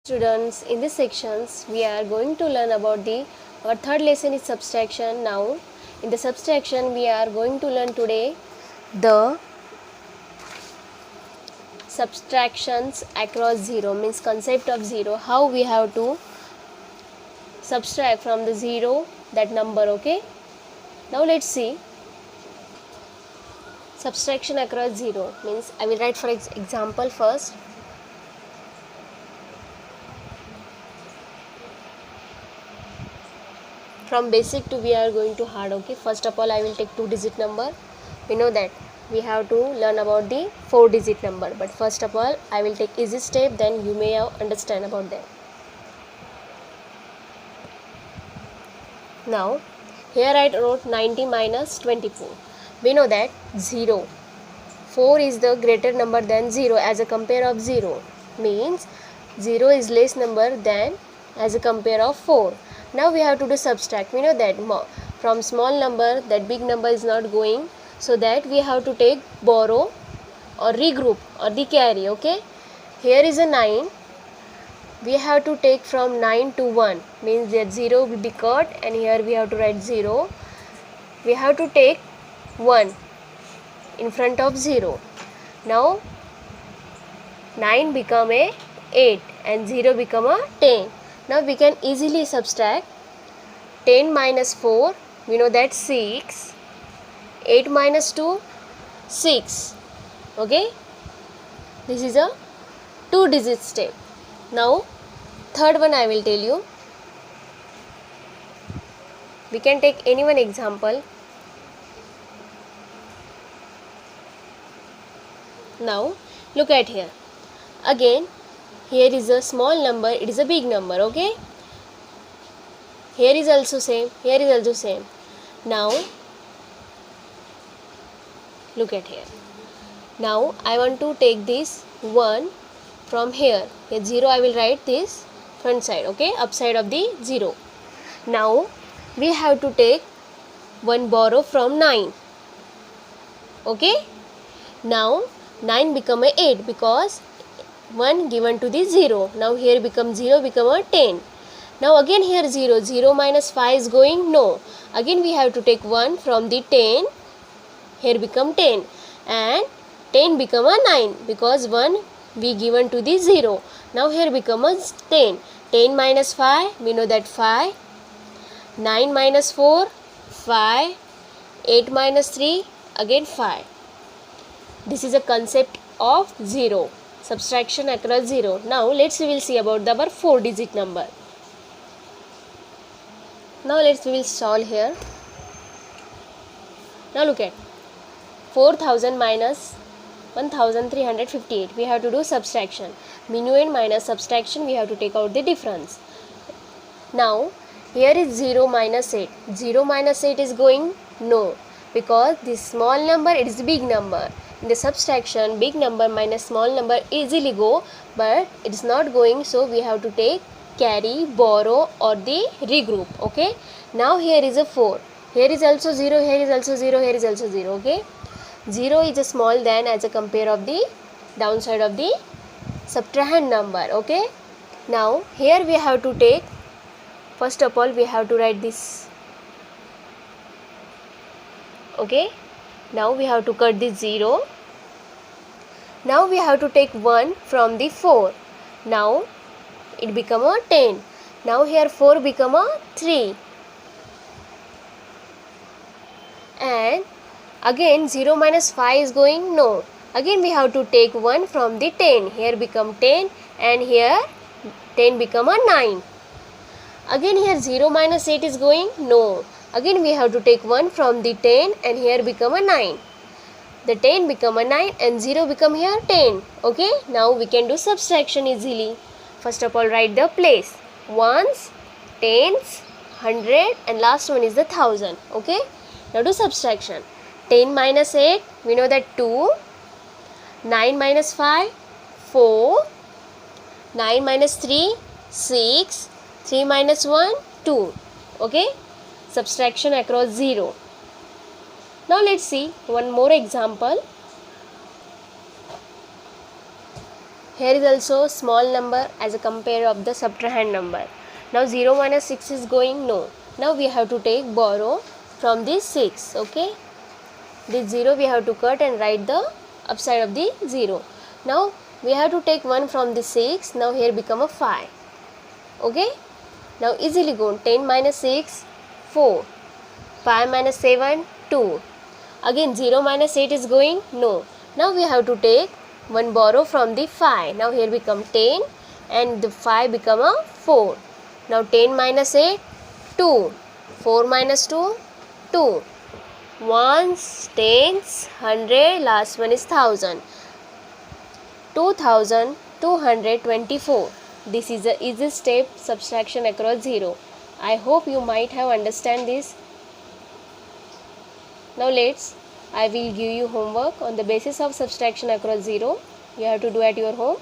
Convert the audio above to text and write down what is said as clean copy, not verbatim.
Students, in this sections we are going to learn about our third lesson is subtraction. Now in the subtraction we are going to learn today the subtractions across zero, means concept of zero, how we have to subtract from the zero that number. Okay, now let's see subtraction across zero. Means I will write for example first. From basic to we are going to hard. Okay, first of all I will take 2-digit number. We know that we have to learn about the 4-digit number, but first of all I will take easy step, then you may understand about that. Now here I wrote 90 minus 24. We know that 0, 4 is the greater number than 0 as a compare of 0, means 0 is less number than as a compare of 4. Now we have to do subtract. We know that from small number that big number is not going, so that we have to take borrow or regroup or the carry. Okay, here is a 9, we have to take from 9 to 1, means that 0 will be cut and here we have to write 0. We have to take 1 in front of 0. Now 9 become a 8 and 0 become a 10. Now we can easily subtract 10 minus 4, we know that 6, 8 minus 2, 6. Okay, this is a 2-digit step. Now third one I will tell you. We can take any one example. Now look at here. Again here is a small number, it is a big number. Okay, here is also same, here is also same. Now look at here. Now I want to take this 1 from here. Here 0 I will write this front side. Okay, upside of the 0. Now we have to take 1 borrow from 9. Okay, now 9 become a 8 because 1 given to the 0. Now here become 0 become a 10. Now again here 0, 0 minus 5 is going, no. Again we have to take 1 from the 10. Here become 10 and 10 become a 9 because 1 we given to the 0. Now here become a 10. 10 minus 5, we know that 5. 9 minus 4, 5. 8 minus 3, again 5. This is a concept of 0. Subtraction across 0. Now we will see about our 4-digit number. Now we will solve here. Now look at 4000 minus 1358. We have to do subtraction. Minuend minus subtraction, we have to take out the difference. Now here is 0 minus 8. 0 minus 8 is going, no, because this small number it is big number. In the subtraction, big number minus small number easily go, but it is not going, so we have to take carry, borrow or the regroup. Okay, now here is a 4. Here is also 0, here is also 0, here is also 0. Okay, 0 is a small than as a compare of the downside of the subtrahend number. Okay, now here we have to take, first of all we have to write this. Okay, now we have to cut this 0. Now we have to take 1 from the 4. Now it become a 10. Now here 4 become a 3. And again 0 minus 5 is going, no. Again we have to take 1 from the 10. Here become 10 and here 10 become a 9. Again here 0 minus 8 is going, no. Again we have to take 1 from the 10 and here become a 9. The 10 become a 9 and 0 become here 10. Okay, now we can do subtraction easily. First of all write the place. Ones, tens, 100 and last one is the 1000. Okay, now do subtraction. 10 minus 8, we know that 2. 9 minus 5, 4. 9 minus 3, 6. 3 minus 1, 2. Okay, subtraction across 0. Now let's see one more example. Here is also small number as a compare of the subtrahend number. Now 0 minus 6 is going, no. Now we have to take borrow from this 6, okay. This 0 we have to cut and write the upside of the 0. Now we have to take 1 from the 6, now here become a 5, okay. Now easily go, 10 minus 6, 4, 5 minus 7, 2. Again 0 minus 8 is going, no. Now we have to take 1 borrow from the 5. Now here become 10 and the 5 become a 4. Now 10 minus 8, 2. 4 minus 2, 2. Ones, tens, 100, last one is 1000. 2224. This is the easiest step subtraction across 0. I hope you might have understand this. Now I will give you homework on the basis of subtraction across 0. You have to do at your home.